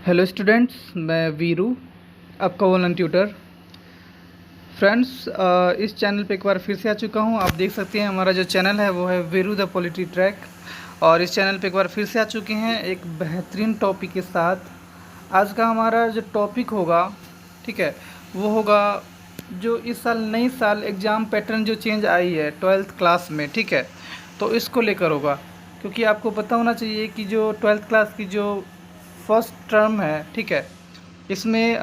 Hello students, मैं वीरू, आपका online tutor. Friends, इस चैनल पे एक बार फिर से आ चुका हूँ। आप देख सकते हैं हमारा जो चैनल है वो है वीरू द पॉलिटी ट्रैक, और इस चैनल पे एक बार फिर से आ चुके हैं एक बेहतरीन टॉपिक के साथ। आज का हमारा जो टॉपिक होगा, ठीक है, वो होगा जो इस साल नई साल एग्ज़ाम पैटर्न जो चेंज आई है 12th क्लास में, ठीक है, तो इसको लेकर होगा। क्योंकि आपको पता होना चाहिए कि जो 12th क्लास की जो फर्स्ट टर्म है, ठीक है, इसमें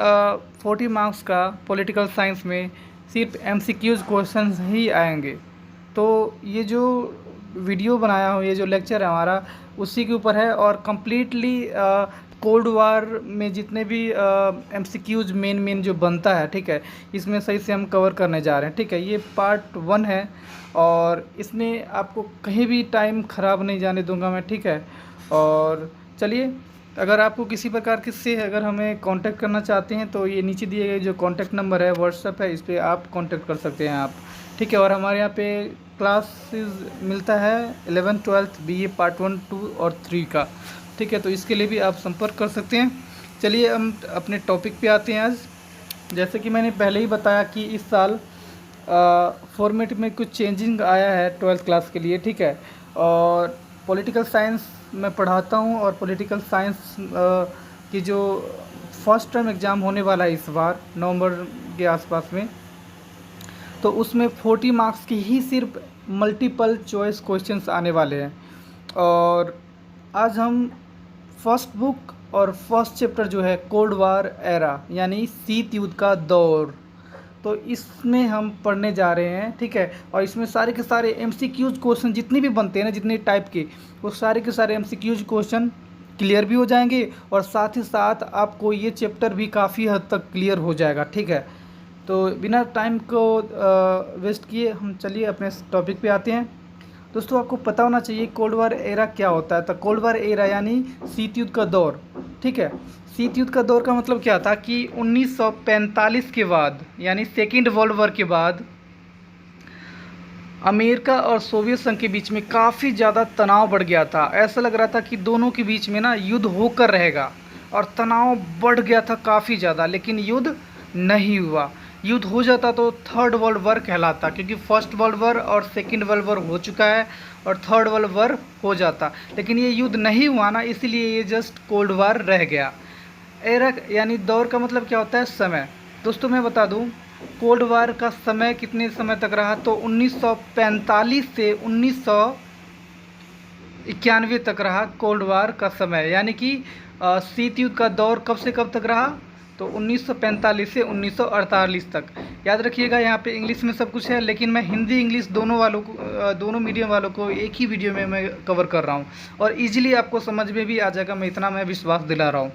40 मार्क्स का पॉलिटिकल साइंस में सिर्फ एमसीक्यूज क्वेश्चंस ही आएंगे। तो ये जो वीडियो बनाया हूँ, ये जो लेक्चर है हमारा, उसी के ऊपर है, और कम्प्लीटली कोल्ड वार में जितने भी एमसीक्यूज मेन जो बनता है, ठीक है, इसमें सही से हम कवर करने जा रहे हैं। ठीक है, ये पार्ट 1 है, और इसमें आपको कहीं भी टाइम ख़राब नहीं जाने दूंगा मैं, ठीक है। और चलिए, अगर आपको किसी प्रकार किससे अगर हमें कांटेक्ट करना चाहते हैं तो ये नीचे दिए गए जो कांटेक्ट नंबर है, व्हाट्सएप है, इस पर आप कांटेक्ट कर सकते हैं आप, ठीक है। और हमारे यहाँ पे क्लासेस मिलता है 11th 12th BA पार्ट 1 2 और 3 का, ठीक है, तो इसके लिए भी आप संपर्क कर सकते हैं। चलिए हम अपने टॉपिक पे आते हैं। आज जैसे कि मैंने पहले ही बताया कि इस साल फॉर्मेट में कुछ चेंजिंग आया है 12th क्लास के लिए, ठीक है। और पॉलिटिकल साइंस मैं पढ़ाता हूँ, और पॉलिटिकल साइंस की जो फर्स्ट टर्म एग्ज़ाम होने वाला है इस बार नवंबर के आसपास में, तो उसमें 40 मार्क्स की ही सिर्फ मल्टीपल चॉइस क्वेश्चंस आने वाले हैं। और आज हम फर्स्ट बुक और फर्स्ट चैप्टर जो है कोल्ड वार एरा यानी शीत युद्ध का दौर, तो इसमें हम पढ़ने जा रहे हैं, ठीक है। और इसमें सारे के सारे एमसीक्यूज क्वेश्चन जितने भी बनते हैं ना, जितने टाइप के, वो सारे के सारे एमसीक्यूज क्वेश्चन क्लियर भी हो जाएंगे, और साथ ही साथ आपको ये चैप्टर भी काफ़ी हद तक क्लियर हो जाएगा, ठीक है। तो बिना टाइम को वेस्ट किए हम चलिए अपने टॉपिक पे आते हैं। दोस्तों, आपको पता होना चाहिए कोल्ड वार एरा क्या होता है। तो कोल्ड वार एरा यानी शीत युद्ध का दौर, ठीक है। शीत युद्ध का दौर का मतलब क्या था कि 1945 के बाद यानी सेकेंड वर्ल्ड वॉर के बाद अमेरिका और सोवियत संघ के बीच में काफ़ी ज़्यादा तनाव बढ़ गया था। ऐसा लग रहा था कि दोनों के बीच में ना युद्ध होकर रहेगा, और तनाव बढ़ गया था काफ़ी ज़्यादा, लेकिन युद्ध नहीं हुआ। युद्ध हो जाता तो थर्ड वर्ल्ड वॉर कहलाता, क्योंकि फर्स्ट वर्ल्ड वॉर और सेकेंड वर्ल्ड वॉर हो चुका है, और थर्ड वर्ल्ड वॉर हो जाता, लेकिन ये युद्ध नहीं हुआ ना, इसीलिए ये जस्ट कोल्ड वार रह गया। एरा यानी दौर का मतलब क्या होता है? समय। दोस्तों, मैं बता दूं, कोल्ड वार का समय कितने समय तक रहा, तो 1945 से 1991 तक रहा कोल्ड वार का समय। यानी कि शीत युद्ध का दौर कब से कब तक रहा, तो 1945 से 1948 तक। याद रखिएगा, यहाँ पे इंग्लिश में सब कुछ है, लेकिन मैं हिंदी इंग्लिश दोनों वालों को, दोनों मीडियम वालों को एक ही वीडियो में मैं कवर कर रहा हूँ, और इजीली आपको समझ में भी आ जाएगा, मैं इतना मैं विश्वास दिला रहा हूँ।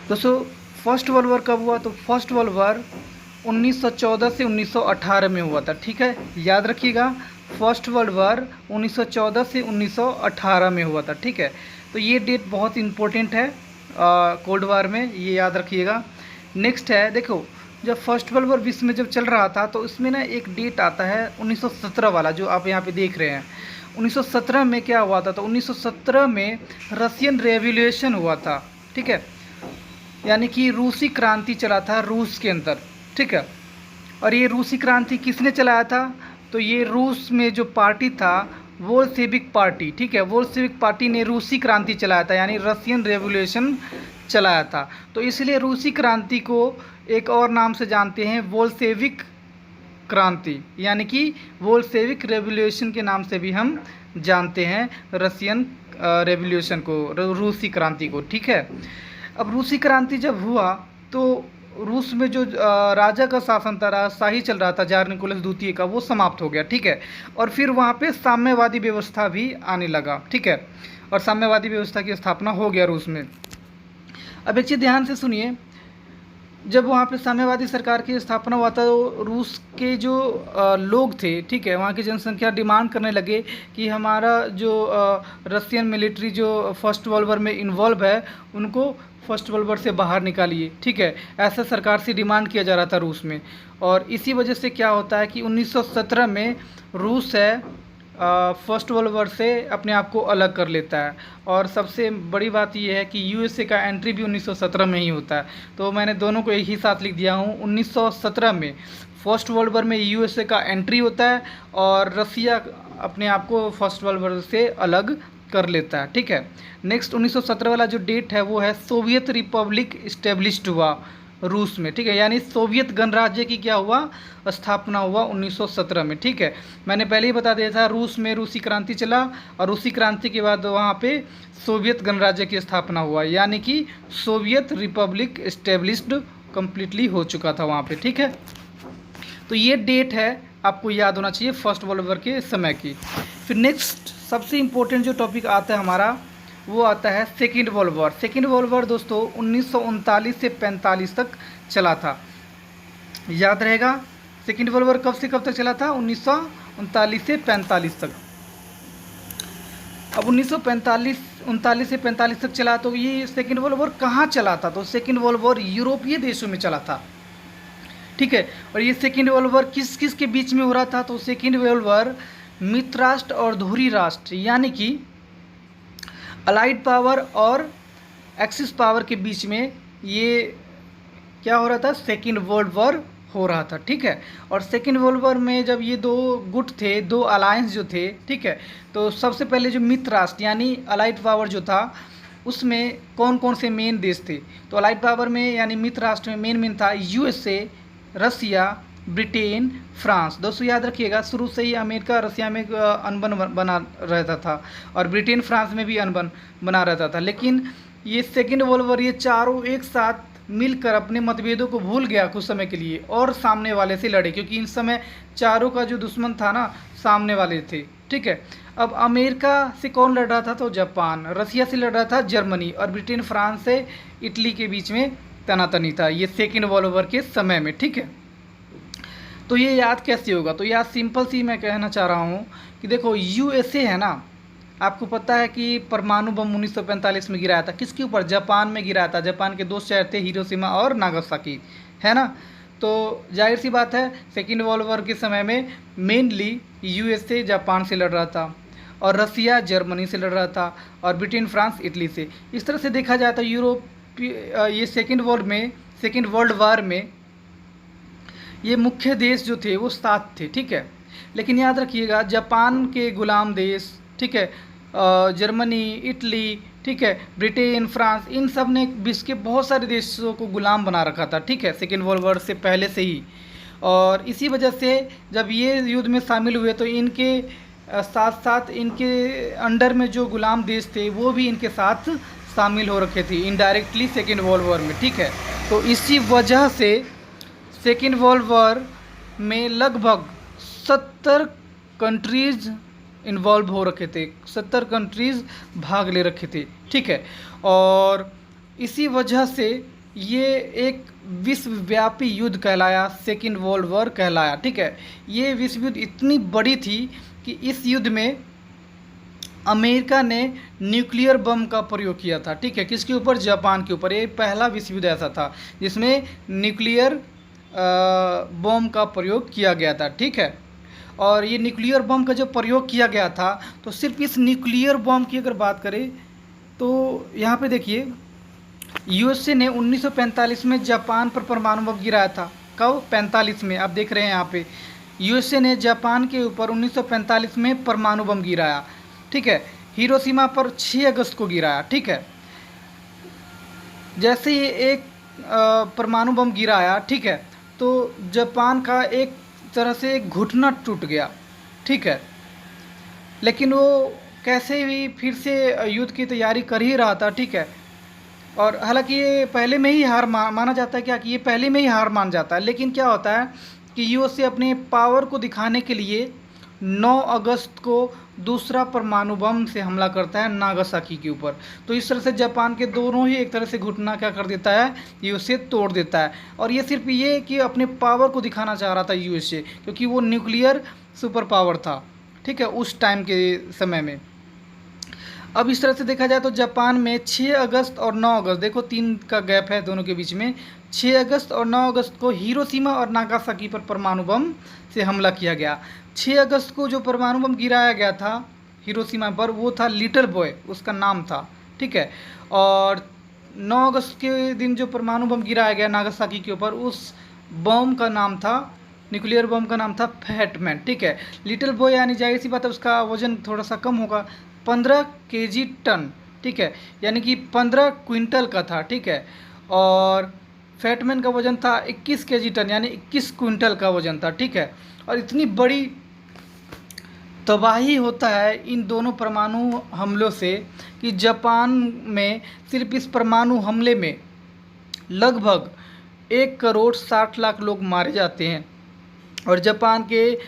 दोस्तों, फर्स्ट वर्ल्ड वॉर कब हुआ, तो फर्स्ट वर्ल्ड वॉर 1914 से 1918 में हुआ था, ठीक है। याद रखिएगा, फर्स्ट वर्ल्ड वॉर 1914 से 1918 में हुआ था, ठीक है। तो ये डेट बहुत इम्पोर्टेंट है कोल्ड वार में, ये याद रखिएगा। नेक्स्ट है, देखो, जब फर्स्ट वर्ल्ड वॉर विश्व में जब चल रहा था, तो इसमें ना एक डेट आता है 1917 वाला, जो आप यहाँ पे देख रहे हैं। 1917 में क्या हुआ था, तो 1917 में रशियन रेवोल्यूशन हुआ था, ठीक है, यानी कि रूसी क्रांति चला था रूस के अंदर, ठीक है। और ये रूसी क्रांति किसने चलाया था, तो ये रूस में जो पार्टी था बोल्शेविक पार्टी, ठीक है, बोल्शेविक पार्टी ने रूसी क्रांति चलाया था, यानी रशियन रेवोल्यूशन चलाया था। तो इसलिए रूसी क्रांति को एक और नाम से जानते हैं, बोल्शेविक क्रांति, यानी कि बोल्शेविक रेवोल्यूशन के नाम से भी हम जानते हैं रशियन रेवोल्यूशन को, रूसी क्रांति को, ठीक है। अब रूसी क्रांति जब हुआ, तो रूस में जो राजा का शासन था, राजशाही चल रहा था जार निकोलस द्वितीय का, वो समाप्त हो गया, ठीक है। और फिर वहाँ पे साम्यवादी व्यवस्था भी आने लगा, ठीक है, और साम्यवादी व्यवस्था की स्थापना हो गया रूस में। अब एक चीज़ ध्यान से सुनिए, जब वहाँ पे साम्यवादी सरकार की स्थापना हुआ था, तो रूस के जो लोग थे, ठीक है, वहाँ की जनसंख्या डिमांड करने लगे कि हमारा जो रशियन मिलिट्री जो फर्स्ट वर्ल्ड वॉर में इन्वॉल्व है, उनको फर्स्ट वर्ल्ड वॉर से बाहर निकालिए, ठीक है। ऐसा सरकार से डिमांड किया जा रहा था रूस में। और इसी वजह से क्या होता है कि 1917 में रूस है, फर्स्ट वर्ल्ड वॉर से अपने आप को अलग कर लेता है। और सबसे बड़ी बात यह है कि यूएसए का एंट्री भी 1917 में ही होता है। तो मैंने दोनों को एक ही साथ लिख दिया हूँ। 1917 में फर्स्ट वर्ल्ड वॉर में यूएसए का एंट्री होता है और रसिया अपने आप को फर्स्ट वर्ल्ड वॉर से अलग कर लेता है। ठीक है, नेक्स्ट 1917 वाला जो डेट है वो है सोवियत रिपब्लिक इस्टेब्लिश्ड हुआ रूस में। ठीक है, यानी सोवियत गणराज्य की क्या हुआ, स्थापना हुआ 1917 में। ठीक है, मैंने पहले ही बता दिया था रूस में रूसी क्रांति चला और रूसी क्रांति के बाद वहाँ पे सोवियत गणराज्य की स्थापना हुआ, यानी कि सोवियत रिपब्लिक इस्टेब्लिश्ड कम्प्लीटली हो चुका था वहाँ पे। ठीक है, तो ये डेट है, आपको याद होना चाहिए फर्स्ट वर्ल्ड वॉर के समय की। फिर नेक्स्ट सबसे इम्पोर्टेंट जो टॉपिक आता है हमारा वो आता है second world war. Second world war दोस्तों 1939 से 45 तक चला था, याद रहेगा। सेकेंड वर्ल्ड वॉर कब से कब तक चला था, 1939 से 45 तक। अब 1939 से 45 तक चला, तो ये सेकेंड वर्ल्ड वॉर कहाँ चला था, तो सेकेंड वर्ल्ड वॉर यूरोपीय देशों में चला था। ठीक है, और ये सेकेंड वर्ल्ड वॉर किस किस के बीच में हो रहा था, तो सेकेंड वर्ल्ड वॉर मित्र राष्ट्र और धुरी राष्ट्र यानी कि अलाइड पावर और एक्सिस पावर के बीच में ये क्या हो रहा था, सेकेंड वर्ल्ड वॉर हो रहा था। ठीक है, और सेकेंड वर्ल्ड वॉर में जब ये दो गुट थे, दो अलायंस जो थे, ठीक है, तो सबसे पहले जो मित्र राष्ट्र यानी अलाइड पावर जो था उसमें कौन कौन से मेन देश थे, तो अलाइड पावर में यानी मित्र राष्ट्र में मेन था यूएसए, रसिया, ब्रिटेन, फ्रांस। दोस्तों याद रखिएगा शुरू से ही अमेरिका रसिया में अनबन बना रहता था और ब्रिटेन फ्रांस में भी अनबन बना रहता था। लेकिन ये सेकेंड वर्ल्ड वॉर ये चारों एक साथ मिलकर अपने मतभेदों को भूल गया कुछ समय के लिए और सामने वाले से लड़े, क्योंकि इन समय चारों का जो दुश्मन था ना सामने वाले थे। ठीक है, अब अमेरिका से कौन लड़ रहा था, तो जापान, रसिया से लड़ रहा था जर्मनी और ब्रिटेन फ्रांस से इटली के बीच में तनातनी था ये सेकेंड वर्ल्ड वॉर के समय में। ठीक है, तो ये याद कैसे होगा, तो याद सिंपल सी मैं कहना चाह रहा हूँ कि देखो यूएसए है ना, आपको पता है कि परमाणु बम 1945 में गिराया था, किसके ऊपर, जापान में गिराया था। जापान के दो शहर थे हिरोशिमा और नागासाकी, है ना। तो जाहिर सी बात है सेकेंड वर्ल्ड वॉर के समय में मेनली यूएसए जापान से लड़ रहा था और रसिया जर्मनी से लड़ रहा था और ब्रिटेन फ्रांस इटली से। इस तरह से देखा जाए तो ये सेकेंड वर्ल्ड वॉर में ये मुख्य देश जो थे वो 7 थे। ठीक है, लेकिन याद रखिएगा जापान के गुलाम देश, ठीक है, जर्मनी, इटली, ठीक है, ब्रिटेन, फ्रांस, इन सब ने विश्व के बहुत सारे देशों को गुलाम बना रखा था। ठीक है, सेकेंड वर्ल्ड वॉर से पहले से ही, और इसी वजह से जब ये युद्ध में शामिल हुए तो इनके साथ साथ इनके अंडर में जो गुलाम देश थे वो भी इनके साथ शामिल हो रखे थे इनडायरेक्टली सेकेंड वर्ल्ड वॉर में। ठीक है, तो इसी वजह से सेकेंड वर्ल्ड वॉर में लगभग 70 कंट्रीज़ इन्वॉल्व हो रखे थे, 70 कंट्रीज़ भाग ले रखे थे। ठीक है, और इसी वजह से ये एक विश्वव्यापी युद्ध कहलाया, सेकेंड वर्ल्ड वॉर कहलाया। ठीक है, ये विश्व युद्ध इतनी बड़ी थी कि इस युद्ध में अमेरिका ने न्यूक्लियर बम का प्रयोग किया था। ठीक है, किसके ऊपर, जापान के ऊपर। ये पहला विश्व युद्ध ऐसा था जिसमें न्यूक्लियर बम का प्रयोग किया गया था। ठीक है, और ये न्यूक्लियर बम का जो प्रयोग किया गया था तो सिर्फ इस न्यूक्लियर बम की अगर बात करें तो यहाँ पे देखिए यूएसए ने 1945 में जापान पर परमाणु बम गिराया था। कब, 45 में। आप देख रहे हैं यहाँ पे यूएसए ने जापान के ऊपर 1945 में परमाणु बम गिराया। ठीक है, हिरोशिमा पर 6 अगस्त को गिराया। ठीक है, जैसे ही एक परमाणु बम गिराया, ठीक है, तो जापान का एक तरह से एक घुटना टूट गया। ठीक है, लेकिन वो कैसे भी फिर से युद्ध की तैयारी कर ही रहा था। ठीक है, और हालांकि ये पहले में ही हार माना जाता है, क्या कि ये पहले में ही हार मान जाता है। लेकिन क्या होता है कि यूएसए अपने पावर को दिखाने के लिए 9 अगस्त को दूसरा परमाणु बम से हमला करता है नागासाकी के ऊपर। तो इस तरह से जापान के दोनों ही एक तरह से घुटना क्या कर देता है, यूएसए तोड़ देता है। और ये सिर्फ ये कि अपने पावर को दिखाना चाह रहा था यूएसए, क्योंकि वो न्यूक्लियर सुपर पावर था। ठीक है, उस टाइम के समय में। अब इस तरह से देखा जाए तो जापान में 6 अगस्त और 9 अगस्त, देखो 3 का गैप है दोनों के बीच में, 6 अगस्त और 9 अगस्त को हिरोशिमा और नागासाकी पर परमाणु बम से हमला किया गया। 6 अगस्त को जो परमाणु बम गिराया गया था हिरोशिमा पर, वो था लिटिल बॉय, उसका नाम था, ठीक है। और 9 अगस्त के दिन जो परमाणु बम गिराया गया नागासाकी के ऊपर, उस बम का नाम था, न्यूक्लियर बम का नाम था फैट मैन, ठीक है। लिटिल बॉय यानी जाहिर सी बात है उसका वजन थोड़ा सा कम होगा, 15 केजी टन, ठीक है, यानी कि 15 क्विंटल का था, ठीक है। और फैटमैन का वजन था 21 केजी टन, यानी 21 क्विंटल का वजन था, ठीक है। और इतनी बड़ी तबाही होता है इन दोनों परमाणु हमलों से कि जापान में सिर्फ इस परमाणु हमले में लगभग 1,60,00,000 लोग मारे जाते हैं और जापान के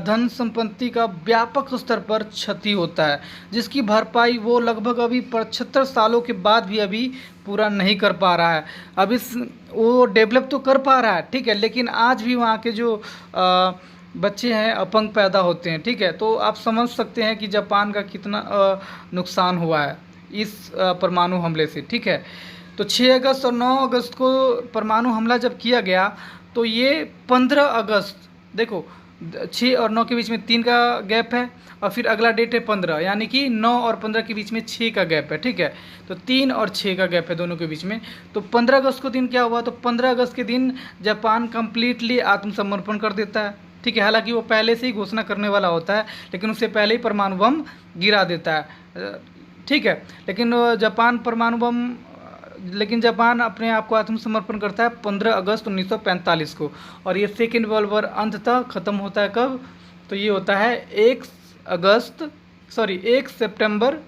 धन संपत्ति का व्यापक स्तर पर क्षति होता है, जिसकी भरपाई वो लगभग अभी 75 सालों के बाद भी अभी पूरा नहीं कर पा रहा है। अब इस वो डेवलप तो कर पा रहा है, ठीक है, लेकिन आज भी वहाँ के जो बच्चे हैं अपंग पैदा होते हैं, ठीक है। तो आप समझ सकते हैं कि जापान का कितना नुकसान हुआ है इस परमाणु हमले से, ठीक है। तो 6 अगस्त और 9 अगस्त को परमाणु हमला जब किया गया तो ये 15 अगस्त, देखो 6 और 9 के बीच में 3 का गैप है और फिर अगला डेट है 15, यानी कि 9 और 15 के बीच में 6 का गैप है, ठीक है। तो 3 और 6 का गैप है दोनों के बीच में। तो 15 अगस्त को दिन क्या हुआ, तो 15 अगस्त के दिन जापान कम्प्लीटली आत्मसमर्पण कर देता है, ठीक है। हालांकि वो पहले से ही घोषणा करने वाला होता है, लेकिन उससे पहले ही परमाणु बम गिरा देता है, ठीक है। लेकिन जापान अपने आप को आत्मसमर्पण करता है 15 अगस्त 1945 को। और ये सेकेंड वर्ल्ड वॉर अंततः ख़त्म होता है कब, तो ये होता है 1 सितंबर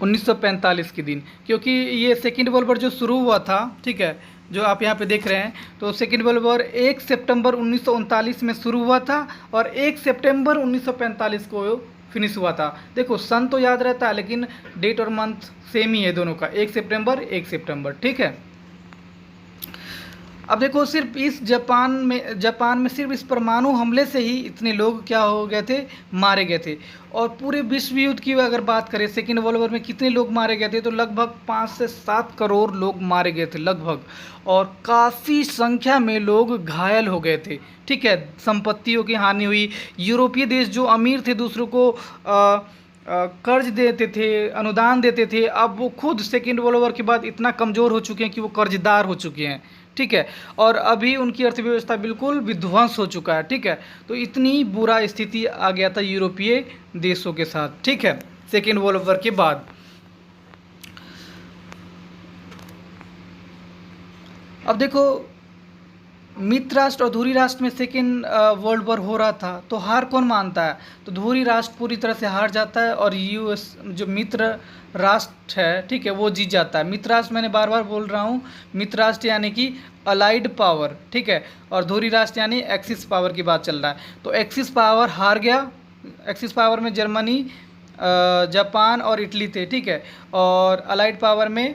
1945 के दिन, क्योंकि ये सेकेंड वर्ल्ड वॉर जो शुरू हुआ था, ठीक है, जो आप यहाँ पे देख रहे हैं, तो सेकेंड वर्ल्ड वॉर 1 सितंबर 1939 में शुरू हुआ था और 1 सितंबर 1945 को फिनिश हुआ था। देखो सन तो याद रहता है लेकिन डेट और मंथ सेम ही है दोनों का, 1 सितंबर, ठीक है। अब देखो सिर्फ इस जापान में सिर्फ इस परमाणु हमले से ही इतने लोग क्या हो गए थे, मारे गए थे। और पूरे विश्व युद्ध की अगर बात करें सेकेंड वर्ल्ड वॉर में कितने लोग मारे गए थे, तो लगभग 5 से 7 करोड़ लोग मारे गए थे लगभग, और काफ़ी संख्या में लोग घायल हो गए थे, ठीक है। संपत्तियों की हानि हुई। यूरोपीय देश जो अमीर थे दूसरों को कर्ज देते थे, अनुदान देते थे, अब वो खुद सेकेंड वर्ल्ड वॉर के बाद इतना कमज़ोर हो चुके हैं कि वो कर्जदार हो चुके हैं, ठीक है। और अभी उनकी अर्थव्यवस्था बिल्कुल विध्वंस हो चुका है, ठीक है। तो इतनी बुरा स्थिति आ गया था यूरोपीय देशों के साथ, ठीक है, सेकेंड वर्ल्ड वॉर के बाद। अब देखो मित्र राष्ट्र और धुरी राष्ट्र में सेकेंड वर्ल्ड वॉर हो रहा था, तो हार कौन मानता है, तो धुरी राष्ट्र पूरी तरह से हार जाता है और यूएस जो मित्र राष्ट्र है, ठीक है, वो जीत जाता है। मित्र राष्ट्र मैंने बार बार बोल रहा हूँ, मित्र राष्ट्र यानी कि अलाइड पावर, ठीक है, और धुरी राष्ट्र यानी एक्सिस पावर की बात चल रहा है। तो एक्सिस पावर हार गया। एक्सिस पावर में जर्मनी, जापान और इटली थे, ठीक है, और अलाइड पावर में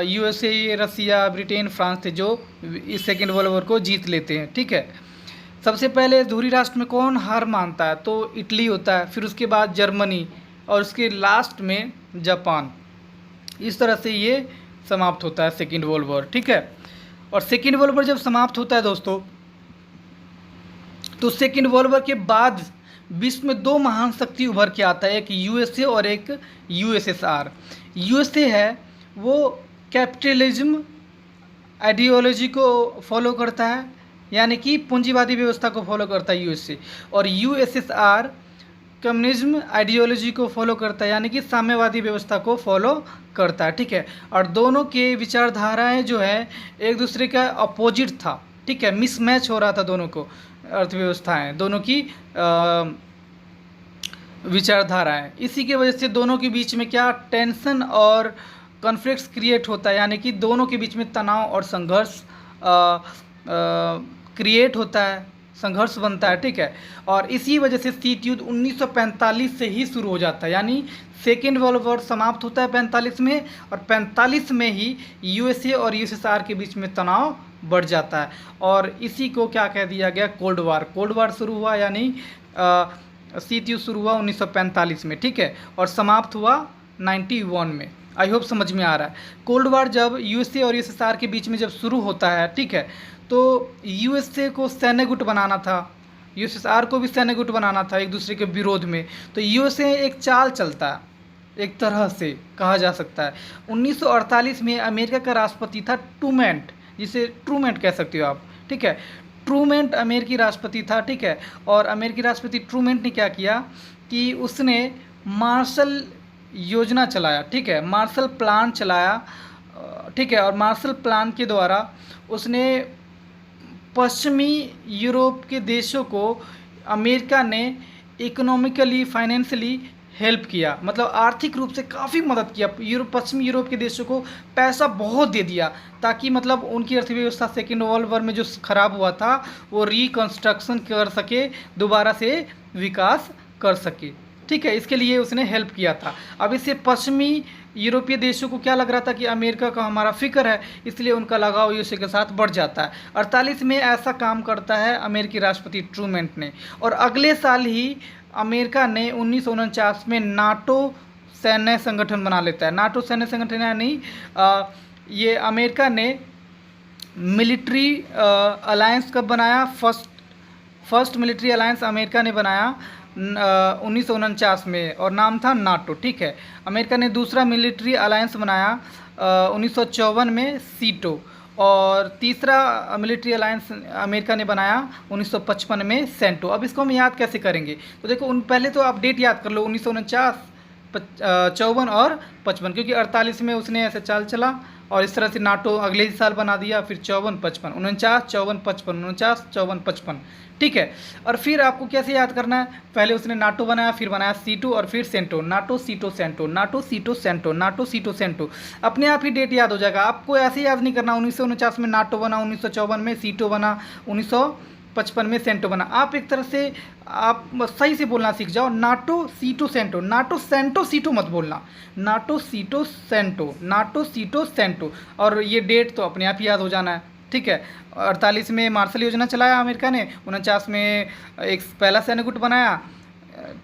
यूएसए, रसिया, ब्रिटेन, फ्रांस थे जो इस सेकेंड वर्ल्ड वॉर को जीत लेते हैं, ठीक है। सबसे पहले धुरी राष्ट्र में कौन हार मानता है, तो इटली होता है, फिर उसके बाद जर्मनी और उसके लास्ट में जापान। इस तरह से ये समाप्त होता है सेकेंड वर्ल्ड वॉर, ठीक है। और सेकेंड वर्ल्ड वॉर जब समाप्त होता है दोस्तों, तो सेकेंड वर्ल्ड वॉर के बाद विश्व में 2 महान शक्ति उभर के आता है, एक यूएसए और एक यूएसएसआर। यूएसए है वो कैपिटलिज्म आइडियोलॉजी को फॉलो करता है, यानी कि पूंजीवादी व्यवस्था को फॉलो करता है यूएसए, और यूएसएसआर कम्युनिज्म आइडियोलॉजी को फॉलो करता है, यानी कि साम्यवादी व्यवस्था को फॉलो करता है, ठीक है। और दोनों के विचारधाराएं जो है एक दूसरे का अपोजिट था, ठीक है, मिसमैच हो रहा था दोनों को, अर्थव्यवस्थाएं दोनों की विचारधाराएं। इसी की वजह से दोनों के बीच में क्या टेंशन और कॉन्फ्लिक्ट्स क्रिएट होता है, यानी कि दोनों के बीच में तनाव और संघर्ष क्रिएट होता है, संघर्ष बनता है, ठीक है। और इसी वजह से शीत युद्ध 1945 से ही शुरू हो जाता है, यानी सेकेंड वर्ल्ड वॉर समाप्त होता है 45 में, और 45 में ही यूएसए और यूएसएसआर के बीच में तनाव बढ़ जाता है, और इसी को क्या कह दिया गया, कोल्ड वार। कोल्ड वार शुरू हुआ, यानी शीत युद्ध शुरू हुआ 1945 में, ठीक है, और समाप्त हुआ 91 में। आई होप समझ में आ रहा है। कोल्ड वार जब यूएसए और यूएसएसआर के बीच में जब शुरू होता है, ठीक है, तो यूएसए को सैन्य गुट बनाना था, यूएसएसआर को भी सैन्य गुट बनाना था एक दूसरे के विरोध में। तो यूएसए एक चाल चलता है, एक तरह से कहा जा सकता है। 1948 में अमेरिका का राष्ट्रपति था ट्रूमैन, जिसे ट्रूमैन कह सकते हो आप, ठीक है। ट्रूमैन अमेरिकी राष्ट्रपति था, ठीक है। और अमेरिकी राष्ट्रपति ट्रूमैन ने क्या किया कि उसने मार्शल योजना चलाया, ठीक है, मार्शल प्लान चलाया, ठीक है। और मार्शल प्लान के द्वारा उसने पश्चिमी यूरोप के देशों को अमेरिका ने इकोनॉमिकली फाइनेंशियली हेल्प किया, मतलब आर्थिक रूप से काफ़ी मदद किया। पश्चिमी यूरोप के देशों को पैसा बहुत दे दिया, ताकि मतलब उनकी अर्थव्यवस्था सेकेंड वर्ल्ड वॉर में जो ख़राब हुआ था वो रिकंस्ट्रक्शन कर सके, दोबारा से विकास कर सके, ठीक है। इसके लिए उसने हेल्प किया था। अब इससे पश्चिमी यूरोपीय देशों को क्या लग रहा था कि अमेरिका का हमारा फिक्र है, इसलिए उनका लगाव यूएसए के साथ बढ़ जाता है। 48 में ऐसा काम करता है अमेरिकी राष्ट्रपति ट्रूमैन ने, और अगले साल ही अमेरिका ने 1949 में नाटो सैन्य संगठन बना लेता है। नाटो सैन्य संगठन यानी ये अमेरिका ने मिलिट्री अलायंस कब बनाया, फर्स्ट मिलिट्री अलायंस अमेरिका ने बनाया 1949 में, और नाम था नाटो, ठीक है। अमेरिका ने दूसरा मिलिट्री अलायंस बनाया 1954 में, सीटो, और तीसरा मिलिट्री अलायंस अमेरिका ने बनाया 1955 में, सेंटो। अब इसको हम याद कैसे करेंगे, तो देखो पहले तो आप डेट याद कर लो, 1949, 54 और 55, क्योंकि 48 में उसने ऐसे चाल चला और इस तरह से नाटो अगले ही साल बना दिया, फिर 54, 55, 49, 54, 55, 49, 54, 55, ठीक है। और फिर आपको कैसे याद करना है, पहले उसने नाटो बनाया, फिर बनाया सीटो, और फिर सेंटो, नाटो सीटो सेंटो, नाटो सीटो सेंटो, नाटो सीटो सेंटो। अपने आप ही डेट याद हो जाएगा, आपको ऐसे याद नहीं करना 1949 में नाटो बना, 1954 में सीटो बना, 1955 में सेंटो बना। आप एक तरह से आप सही से बोलना सीख जाओ, नाटो सीटो सेंटो, नाटो सेंटो सीटो मत बोलना, नाटो सीटो सेंटो, नाटो सीटो सेंटो, और ये डेट तो अपने आप ही याद हो जाना है, ठीक है। 48 में मार्शल योजना चलाया अमेरिका ने, 49 में एक पहला सैन्य गुट बनाया,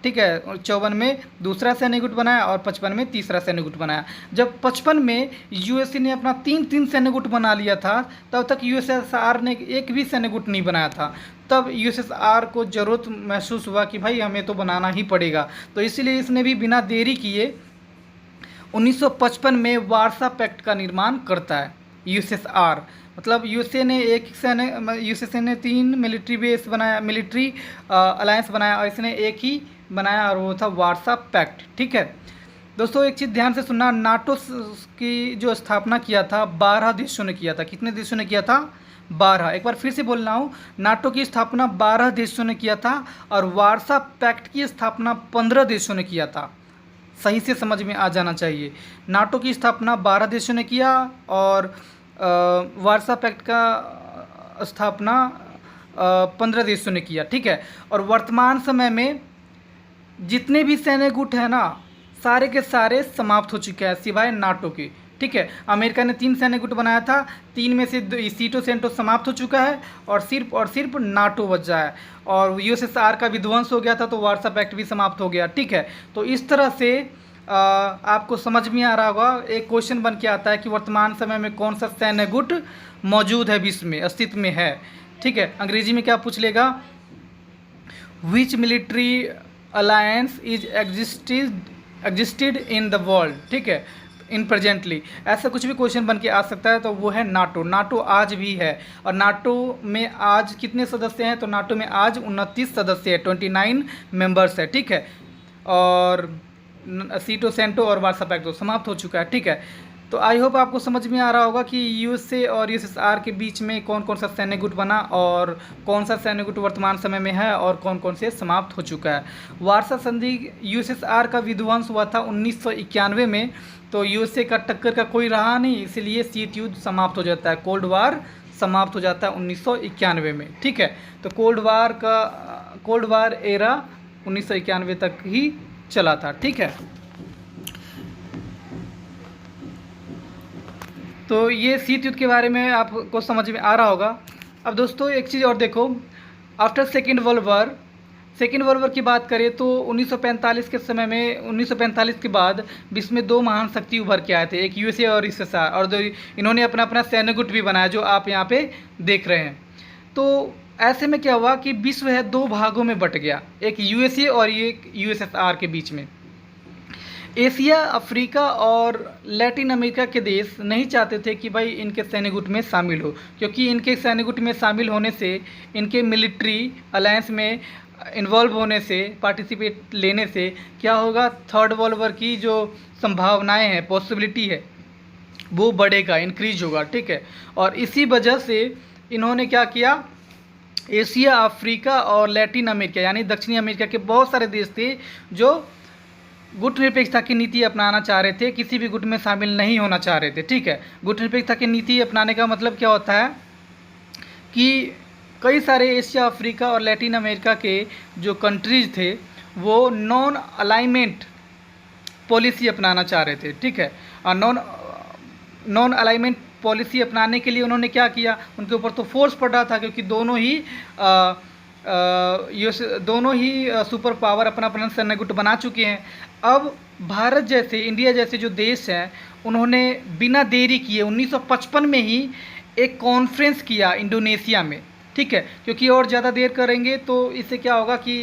ठीक है, 54 में दूसरा सैन्य गुट बनाया, और 55 में तीसरा सैन्य गुट बनाया। जब 55 में यूएसए ने अपना तीन सैन्य गुट बना लिया था, तब तक यूएसएसआर ने एक भी सैन्य गुट नहीं बनाया था। तब यूएसएसआर को ज़रूरत महसूस हुआ कि भाई हमें तो बनाना ही पड़ेगा, तो इसीलिए इसने भी बिना देरी किए 1955 में वार्सा पैक्ट का निर्माण करता है यूएसएसआर। मतलब यूएसए ने 3 मिलिट्री बेस बनाया, मिलिट्री अलायंस बनाया, और इसने एक ही बनाया, और वो था वार्सा पैक्ट, ठीक है। दोस्तों एक चीज़ ध्यान से सुनना, नाटो की जो स्थापना किया था 12 देशों ने किया था। कितने देशों ने किया था? 12। एक बार फिर से बोल रहा हूँ, नाटो की स्थापना 12 देशों ने किया था, और वार्सा पैक्ट की स्थापना 15 देशों ने किया था। सही से समझ में आ जाना चाहिए। नाटो की स्थापना 12 देशों ने किया, और वार्सा पैक्ट का स्थापना 15 देशों ने किया, ठीक है। और वर्तमान समय में जितने भी सैन्य गुट है ना, सारे के सारे समाप्त हो चुके हैं सिवाय नाटो के, ठीक है। अमेरिका ने 3 सैन्य गुट बनाया था, 3 में से सीटो सेंटो समाप्त हो चुका है, और सिर्फ नाटो बचा है। और यूएसएसआर का विध्वंस हो गया था, तो वार्सा पैक्ट भी समाप्त हो गया, ठीक है। तो इस तरह से आपको समझ में आ रहा होगा, एक क्वेश्चन बन के आता है कि वर्तमान समय में कौन सा सैन्य गुट मौजूद है, विश्व में अस्तित्व में है, ठीक है। अंग्रेजी में क्या पूछ लेगा, which military alliance is existed in the world, ठीक है, इन प्रेजेंटली। ऐसा कुछ भी क्वेश्चन बन के आ सकता है, तो वो है नाटो। नाटो आज भी है, और नाटो में आज कितने सदस्य हैं, तो नाटो में आज 29 सदस्य है, 29 मेंबर्स है, ठीक है। और सीटो सेंटो और वार्सा पैक्ट तो समाप्त हो चुका है, ठीक है। तो आई होप आपको समझ में आ रहा होगा कि यूएसए और यूएसएसआर के बीच में कौन कौन सा सैन्य गुट बना, और कौन सा सैन्य गुट वर्तमान समय में है, और कौन कौन से समाप्त हो चुका है। वार्सा संधि, यूएसएसआर का विध्वंस हुआ था 1991 में, तो यूएसए का टक्कर का कोई रहा नहीं, इसलिए शीत युद्ध समाप्त हो जाता है, कोल्ड वार समाप्त हो जाता है 1991 में, ठीक है। तो कोल्ड वार एरा 1991 तक ही चला था, ठीक है। तो ये शीत युद्ध के बारे में आपको समझ में आ रहा होगा। अब दोस्तों एक चीज़ और देखो, after second world war second world war की बात करें तो 1945 के समय में 1945 के बाद विश्व में दो महान शक्ति उभर के आए थे, एक यूएसए और यूएसएसआर, और दो इन्होंने अपना अपना सैन्य गुट भी बनाया जो आप यहाँ पे देख रहे हैं। तो ऐसे में क्या हुआ कि विश्व है दो भागों में बट गया, एक यूएसए और एक यूएसएसआर के बीच में। एशिया, अफ्रीका और लैटिन अमेरिका के देश नहीं चाहते थे कि भाई इनके सैन्य गुट में शामिल हो, क्योंकि इनके सैन्य गुट में शामिल होने से, इनके मिलिट्री अलायंस में इन्वॉल्व होने से, पार्टिसिपेट लेने से क्या होगा, थर्ड वर्ल्ड वॉर की जो संभावनाएं हैं, पॉसिबिलिटी है, वो बढ़ेगा, इंक्रीज होगा, ठीक है। और इसी वजह से इन्होंने क्या किया, एशिया, अफ्रीका और लैटिन अमेरिका यानी दक्षिणी अमेरिका के बहुत सारे देश थे जो गुट निरपेक्षता की नीति अपनाना चाह रहे थे, किसी भी गुट में शामिल नहीं होना चाह रहे थे, ठीक है। गुट निरपेक्षता की नीति अपनाने का मतलब क्या होता है कि कई सारे एशिया, अफ्रीका और लैटिन अमेरिका के जो कंट्रीज थे वो नॉन अलाइनमेंट पॉलिसी अपनाना चाह रहे थे, ठीक है। और नॉन अलाइनमेंट पॉलिसी अपनाने के लिए उन्होंने क्या किया, उनके ऊपर तो फोर्स पड़ रहा था, क्योंकि दोनों ही सुपर पावर अपना अपना सैन्य गुट बना चुके हैं। अब भारत जैसे, इंडिया जैसे जो देश हैं, उन्होंने बिना देरी किए 1955 में ही एक कॉन्फ्रेंस किया इंडोनेशिया में, ठीक है। क्योंकि और ज़्यादा देर करेंगे तो इससे क्या होगा कि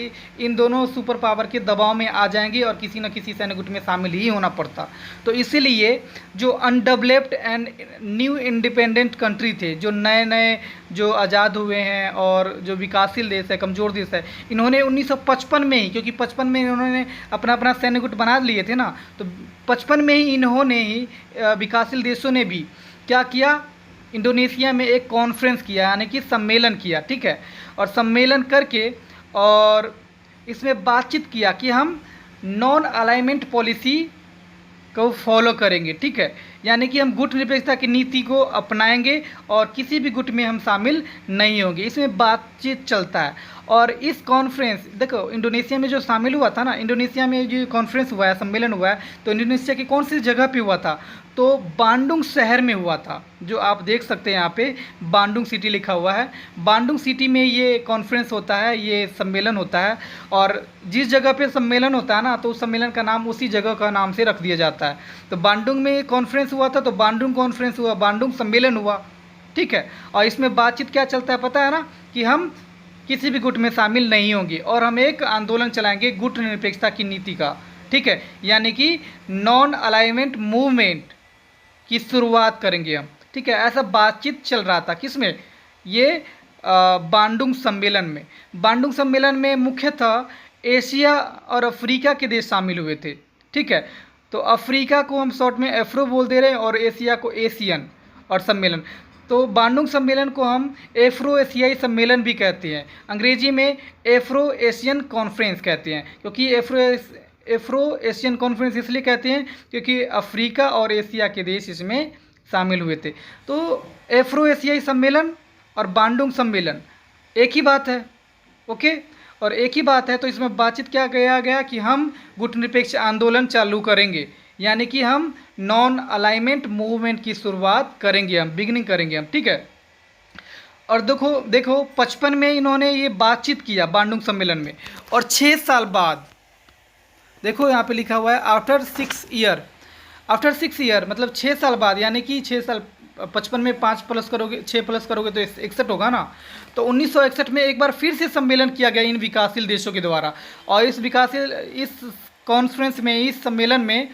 इन दोनों सुपर पावर के दबाव में आ जाएंगे और किसी न किसी सैन्य गुट में शामिल ही होना पड़ता। तो इसीलिए जो undeveloped and new independent country थे, जो नए नए जो आज़ाद हुए हैं और जो विकासशील देश है, कमज़ोर देश है, इन्होंने 1955 में ही, क्योंकि 55 में इन्होंने अपना अपना सैन्य गुट बना लिए थे ना, तो 55 में ही इन्होंने ही विकासशील देशों ने भी क्या किया, इंडोनेशिया में एक कॉन्फ्रेंस किया, यानी कि सम्मेलन किया, ठीक है। और सम्मेलन करके और इसमें बातचीत किया कि हम नॉन अलाइनमेंट पॉलिसी को फॉलो करेंगे, ठीक है। यानी कि हम गुट निरपेक्षता की नीति को अपनाएंगे और किसी भी गुट में हम शामिल नहीं होंगे, इसमें बातचीत चलता है। और इस कॉन्फ्रेंस, देखो इंडोनेशिया में जो शामिल हुआ था ना, इंडोनेशिया में जो कॉन्फ्रेंस हुआ है, सम्मेलन हुआ है, तो इंडोनेशिया की कौन सी जगह पे हुआ था, तो बांडुंग शहर में हुआ था, जो आप देख सकते हैं यहाँ पे बांडुंग सिटी लिखा हुआ है। बांडुंग सिटी में ये कॉन्फ्रेंस होता है, ये सम्मेलन होता है। और जिस जगह पे सम्मेलन होता है ना, तो उस सम्मेलन का नाम उसी जगह का नाम से रख दिया जाता है। तो बांडुंग में कॉन्फ्रेंस हुआ था, तो बांडुंग कॉन्फ्रेंस हुआ, बांडुंग सम्मेलन हुआ, ठीक है। और इसमें बातचीत क्या चलता है पता है ना, कि हम किसी भी गुट में शामिल नहीं होंगे और हम एक आंदोलन चलाएंगे गुट निरपेक्षता की नीति का, ठीक है। यानी कि नॉन अलाइनमेंट मूवमेंट की शुरुआत करेंगे हम, ठीक है। ऐसा बातचीत चल रहा था, किसमें, ये बांडुंग सम्मेलन में। बांडुंग सम्मेलन में मुख्यतः एशिया और अफ्रीका के देश शामिल हुए थे, ठीक है। तो अफ्रीका को हम शॉर्ट में एफ्रो बोल दे रहे हैं और एशिया को एशियन, और सम्मेलन, तो बांडुंग सम्मेलन को हम एफ्रो एशियाई सम्मेलन भी कहते हैं, अंग्रेजी में एफ्रो एशियन कॉन्फ्रेंस कहते हैं। क्योंकि एफ्रो एशियन कॉन्फ्रेंस इसलिए कहते हैं क्योंकि अफ्रीका और एशिया के देश इसमें शामिल हुए थे। तो एफ्रो एशियाई सम्मेलन और बांडुंग सम्मेलन एक ही बात है, ओके। और एक ही बात है, तो इसमें बातचीत क्या किया गया कि हम गुट निरपेक्ष आंदोलन चालू करेंगे, यानी कि हम नॉन अलाइनमेंट मूवमेंट की शुरुआत करेंगे, हम बिगिनिंग करेंगे हम, ठीक है। और देखो 55 में इन्होंने ये बातचीत किया बांडुंग सम्मेलन में, और 6 साल बाद, देखो यहाँ पे लिखा हुआ है आफ्टर 6 ईयर, मतलब 6 साल बाद, यानी कि 6 साल, 55 में 5 प्लस करोगे, 6 प्लस करोगे तो 61 होगा ना। तो 1961 में एक बार फिर से सम्मेलन किया गया इन विकासशील देशों के द्वारा, और इस कॉन्फ्रेंस में, इस सम्मेलन में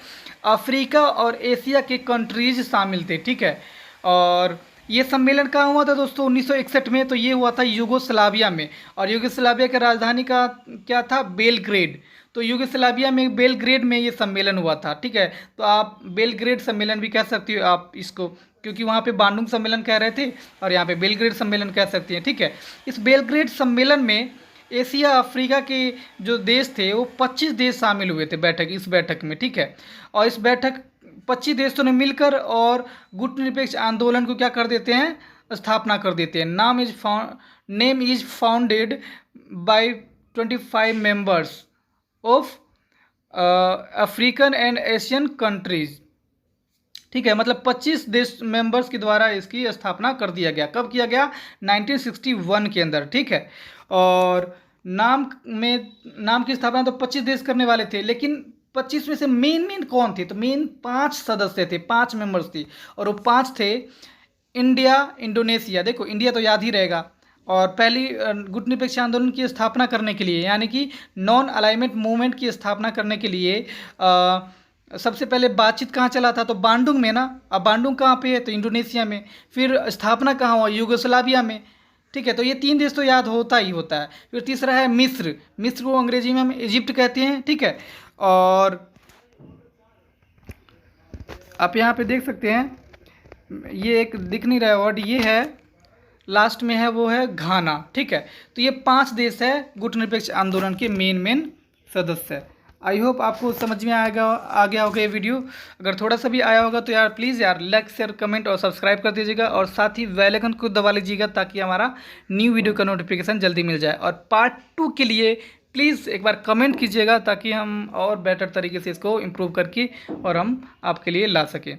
अफ्रीका और एशिया के कंट्रीज शामिल थे, ठीक है। और ये सम्मेलन कहाँ हुआ था दोस्तों, 1961 में, तो ये हुआ था यूगोस्लाविया में, और यूगोस्लाविया की राजधानी का क्या था, बेलग्रेड। तो यूगोस्लाविया में बेलग्रेड में ये सम्मेलन हुआ था, ठीक है। तो आप बेलग्रेड सम्मेलन भी कह सकती हो आप इसको, क्योंकि वहाँ पे बांडुंग सम्मेलन कह रहे थे और यहाँ पे बेलग्रेड सम्मेलन कह सकती हैं, ठीक है। इस बेलग्रेड सम्मेलन में एशिया, अफ्रीका के जो देश थे वो 25 देश शामिल हुए थे इस बैठक में, ठीक है। और इस बैठक 25 देशों ने मिलकर और गुट निरपेक्ष आंदोलन को क्या कर देते हैं, स्थापना कर देते हैं। Name is founded by 25 members of African and Asian countries, ठीक है। मतलब 25 देश मेंबर्स के द्वारा इसकी स्थापना कर दिया गया। कब किया गया, 1961 के अंदर, ठीक है। और नाम की स्थापना तो 25 देश करने वाले थे, लेकिन 25 में से मेन कौन थे? तो मेन 5 सदस्य थे, 5 मेंबर्स थी, और वो 5 थे इंडिया, इंडोनेशिया। देखो इंडिया तो याद ही रहेगा। और पहली गुटनिरपेक्ष आंदोलन की स्थापना करने के लिए, यानी कि नॉन अलाइनमेंट मूवमेंट की स्थापना करने के लिए सबसे पहले बातचीत कहाँ चला था? तो बांडुंग में ना। अब बांडुंग कहाँ पे है? तो इंडोनेशिया में। फिर स्थापना कहाँ हुआ? यूगोस्लाविया में। ठीक है, तो ये 3 देश तो याद होता ही होता है। फिर तीसरा है मिस्र। मिस्र को अंग्रेजी में हम इजिप्ट कहते हैं। ठीक है, और आप यहाँ पे देख सकते हैं, ये एक दिख नहीं रहा है वर्ड, ये है लास्ट में है, वो है घाना। ठीक है, तो ये 5 देश है गुटनिरपेक्ष आंदोलन के मेन सदस्य। आई होप आपको समझ में आ गया होगा ये वीडियो। अगर थोड़ा सा भी आया होगा तो यार प्लीज़ यार लाइक, शेयर, कमेंट और सब्सक्राइब कर दीजिएगा, और साथ ही बेल आइकन को दबा लीजिएगा ताकि हमारा न्यू वीडियो का नोटिफिकेशन जल्दी मिल जाए। और पार्ट 2 के लिए प्लीज़ एक बार कमेंट कीजिएगा ताकि हम और बेटर तरीके से इसको इम्प्रूव करके और हम आपके लिए ला सकें।